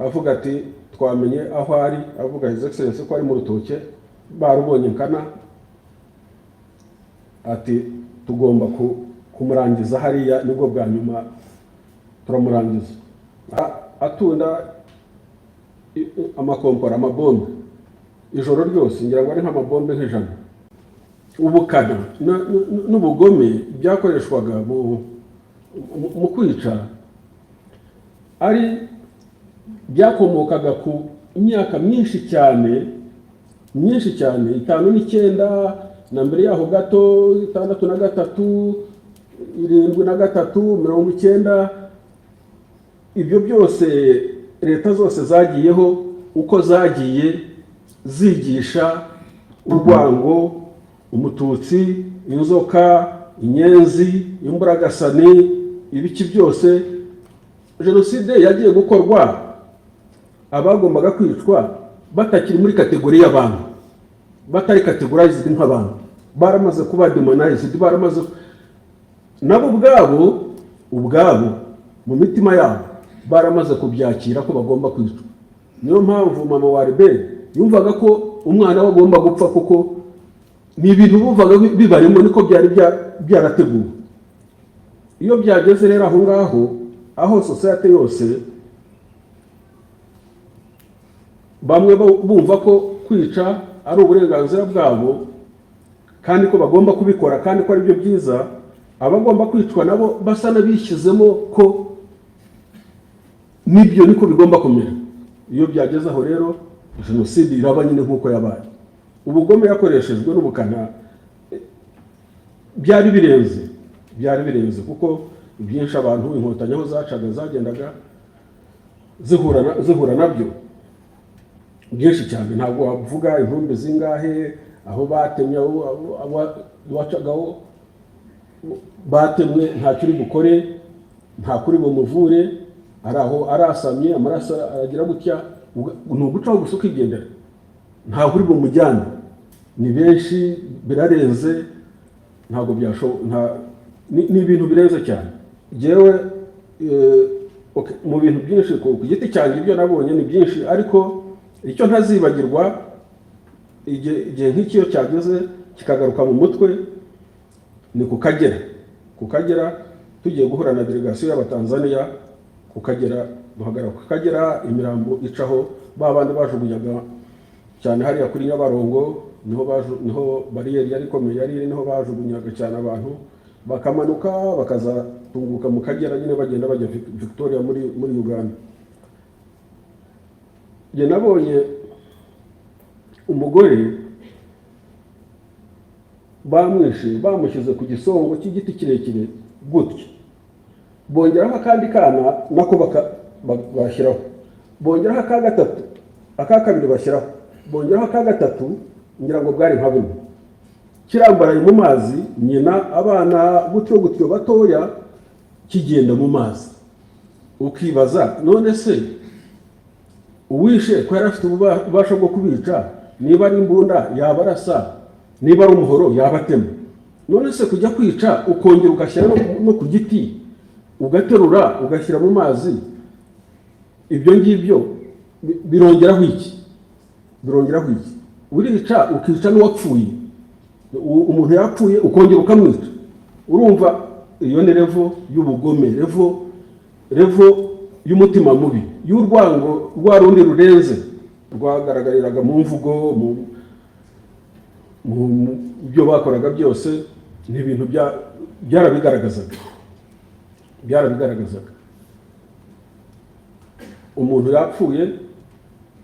avuga ati twamenye aho ari, avuga His Excellency ko ari Murutoki barubonye nkana, ati tugomba kumurangiza hariya, nibwo bwa nyuma turamurangiza. Atunda amakompora, amabombe ijoro ryose, ngira ngo ari nk'amabombe nk'ijana. Ubukana n'ubugome byakoreshwaga mu kwica ari byakomokaga ku imyaka myinshi cyane, 59 na mbere yaho gato 63, 73, 90. Ibyo byose leta zose zagiyeho uko zagiye zigisha urwango, umututsi, inzoka, inyenzi, imburagasani, ibiki byose. Jenoside yagiye gukorwa, abagombaga kwicwa batakiri muri kategori y'abantu, batari categorized nk'abantu, baramaze kuba demonized, baramaze nabo ubwabo mu mitima yabo baramaze kubyakira ko bagomba kwicwa. Niyo mpamvu mama wa Rebelle yumvaga ko umwana we agomba gupfa, kuko ni ibintu buvaga bibarimo, niko byari byarateguwe. Iyo byageze rero aho ngaho, aho society yose bamwe bumva ko kwica ari uburenganzira bwabo kandi ko bagomba kubikora kandi ko ari byo byiza, abagomba kwicwa nabo basa n'abishyizemo ko nibyo niko bigomba kumera. Iyo byageze aho rero jenoside iraba nyine nk'uko yabaye. Ubugome yakoreshejwe n'ubukana byari birenze kuko byinshi abantu inkotanyi aho zacaga zagendaga zihura nabyo byinshi cyane. Ntabwo wavuga intumbi zingahe aho batemye, wacagaho batemwe, nta kuri bukore, nta kuri bumuvure, araho arasamye, amaraso aragira gutya, ni ugucaho gusa ukigendera, nta kuri bumujyana. Ni benshi, birarenze, ntabwo ni ibintu birenze cyane. Jewe mu bintu byinshi ku giti cyanjye ibyo nabonye ni byinshi, ariko icyo ntazibagirwa igihe nk'icyo cyageze kikagaruka mu mutwe ni ku Kagera tugiye guhura na delegation y'Abatanzania ku Kagera, duhagarara ku Kagera, imirambo icaho, babandi bajugunyaga cyane hariya kuri Nyabarongo, niho bariyeri yari ikomeye, yari niho bajugunyaga cyane abantu, bakamanuka bakaza tunguka mu Kagera nyine bagenda bajya Victoria muri Uganda. Je nabonye umugore bamwishe, bamushyize ku gisongo cy'igiti kirekire gutya, bongeraho akandi kana nako bashyiraho, bongeraho aka gatatu, aka kabiri bashyiraho, bongeraho aka gatatu, ngira ngo bwari nka bune, kirambaraye mu mazi, nyina abana gutyo batoya, kigenda mu mazi. Ukibaza none se uwishe ko yarafite ububasha bwo kubica, niba ari imbunda yabarasa, niba ari umuhoro yabatema, none se kujya kwica ukongera ugashyira no ku giti ugaterura ugashyira mu mazi, ibyo ngibyo birongeraho iki? Urica ukica n'uwapfuye, umuntu yapfuye ukongera ukamwica. Urumva iyo ni revo y'ubugome, revo y'umutima mubi, y'urwango rwa rundi rurenze rwagaragariraga mu mvugo, mu byo bakoraga byose. Ni ibintu byarabigaragazaga. Umuntu yapfuye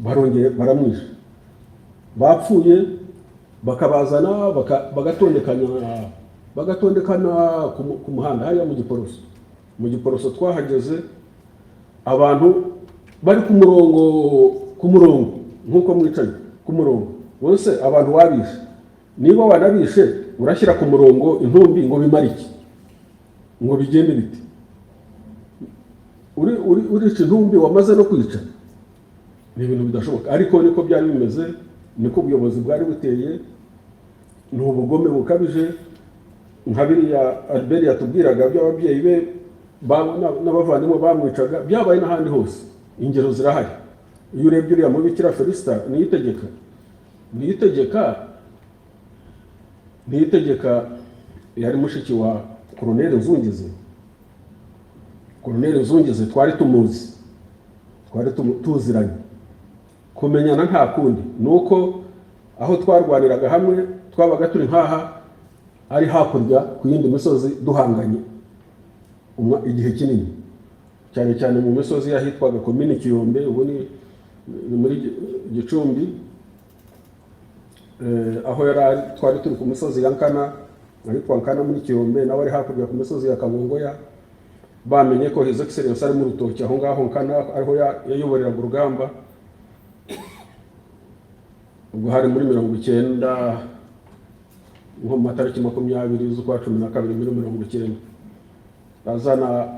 barongeye baramwisha, bapfuye bakabazana bagatondekana ku muhanda hariya mu Giporoso twahageze, abantu bari ku murongo nk'uko mwicaye ku murongo bose. Abantu wabishe, niba wanabishe urashyira ku murongo intumbi ngo bimare iki, ngo bigende biti? Urica intumbi wamaze no kwica, ni ibintu bidashoboka. Ariko niko byari bimeze, niko ubuyobozi bwari buteye, ni ubugome bukabije. Nka biriya Albert yatubwiraga by'ababyeyi be n'abavandimwe bamwicaga, byabaye n'ahandi hose, ingero zirahari. iyo urebye uriya mubikira Felicita niyitegeka yari mushiki wa Koloneli Nzungize twari tumuzi, twari tuziranye, kumenyana nta kundi nuko aho twarwaniraga hamwe twabaga turi nkaha ari hakurya ku yindi misozi duhanganye igihe kinini, cyane cyane mu misozi yahitwaga komini Kiyombe, ubu ni muri Gicumbi, aho twari turi ku misozi ya Nkana, ahitwa Nkana muri Kiyombe, nawe ari hakurya ku misozi ya Kabungoya. Bamenye ko His Excellency ari Murutoki aho ngaho Nkana ariho yayoboreraga urugamba. Ubwo hari muri 90 nko mu matariki 20 z'ukwa 12 muri 90, azana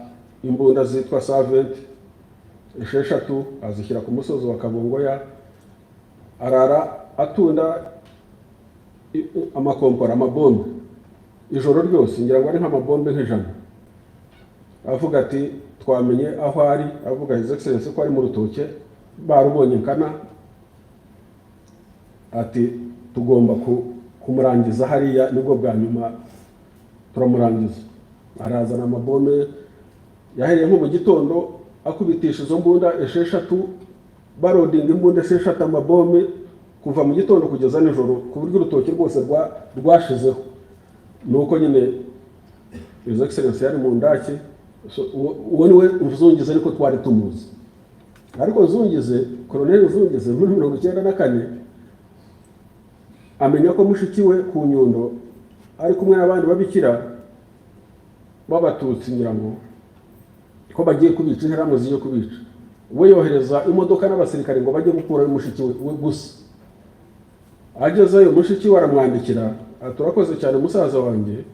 imbunda zitwa Savent esheshatu azishyira ku musozi wa Kabungoya, arara atunda amakompora amabombe ijoro ryose, ngira ngo ari nk'amabombe nk'ijana. Avuga ati twamenye aho ari, avuga His Excellency ko ari mu Rutoke, barubonye Nkana, ati tugomba kumurangiza hariya, nibwo bwa nyuma turamurangiza. Arazana amabombe, yahereye nko mu gitondo akubitisha izo mbunda esheshatu, barodinga imbunda esheshatu amabombe kuva mu gitondo kugeza nijoro, ku buryo urutoki rwose rwashizeho. Nuko nyine His Excellency yari mu ndake, uwo niwe Nzungize ariko twari tumuzi. Ariko Koloneli Nzungize muri 1994 amenya ko mushiki we ku Nyundo ari kumwe n'abandi babikira b'Abatutsi, ngira ngo ko bagiye kubica, interahamwe zigiye kubica. We yohereza imodoka n'abasirikare ngo bajye gukura mushiki we gusa. Agezeyo mushiki we aramwandikira, turakoze cyane musaza wanjye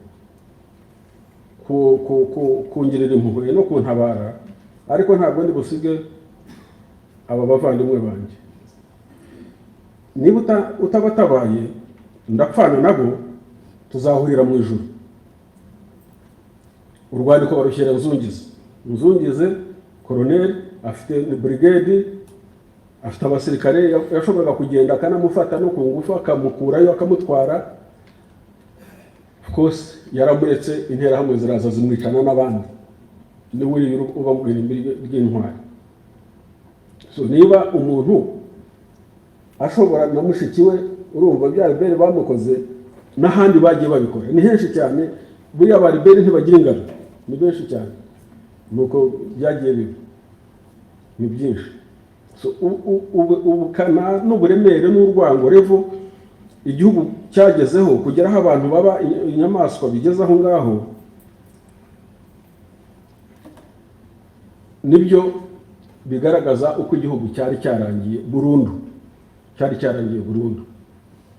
kungirira impuhwe no kuntabara, ariko ntabwo ndi busige aba bavandimwe banjye. Niba utabatabaye ndapfana nabo, tuzahurira mu ijuru. Urwandiko barushyira Nzungize Koloneli afite brigade, afite abasirikare, yashoboraga kugenda akanamufata no ku ngufu akamukurayo akamutwara. Of course yaramuretse, interahamwe ziraza zimwicana n'abandi, ni we uba mu irimbi ry'intwari. So niba umuntu ashobora na mushiki we, urumva bya Liberi bamukoze n'ahandi bagiye babikora ni henshi cyane. Buriya ba Liberi ntibagira ingano, ni benshi cyane, nuko byagiye biba ni byinshi. So ubukana n'uburemere n'urwango revo igihugu cyagezeho, kugera aho abantu baba inyamaswa bigeze aho ngaho, nibyo bigaragaza uko igihugu cyari cyarangiye burundu.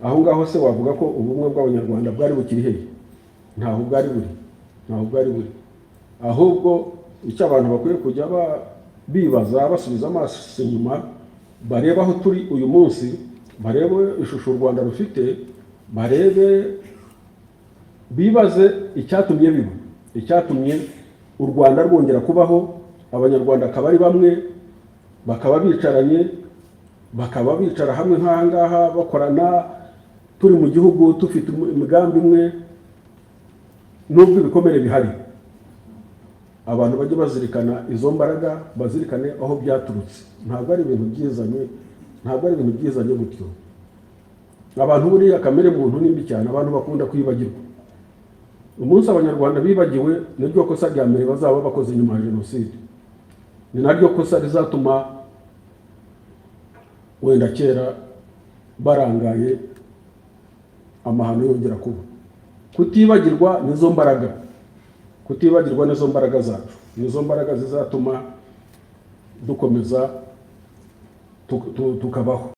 Aho ngaho se wavuga ko ubumwe bw'Abanyarwanda bwari bukiri hehe? Ntaho bwari buri. Ahubwo icyo abantu bakwiye kujya bibaza, basubiza amaso inyuma, bareba aho turi uyu munsi, barebe ishusho u Rwanda rufite, bibaze icyatumye u Rwanda rwongera kubaho, Abanyarwanda akaba ari bamwe, bakaba bicara hamwe nk'ahangaha bakorana, turi mu gihugu dufite imigambi imwe. Nubwo ibikomere bihari, abantu bajye bazirikana izo mbaraga, bazirikane aho byaturutse. Ntabwo ari ibintu byizanye gutyo. Abantu buriya kamere muntu nimbi cyane, abantu bakunda kwibagirwa. Umunsi Abanyarwanda bibagiwe, niryo kosa rya mbere bazaba bakoze nyuma ya Jenoside. Ni naryo kosa rizatuma wenda kera barangaye amahano yongera kuba. Kutibagirwa nizo mbaraga zacu, nizo mbaraga zizatuma dukomeza tukabaho.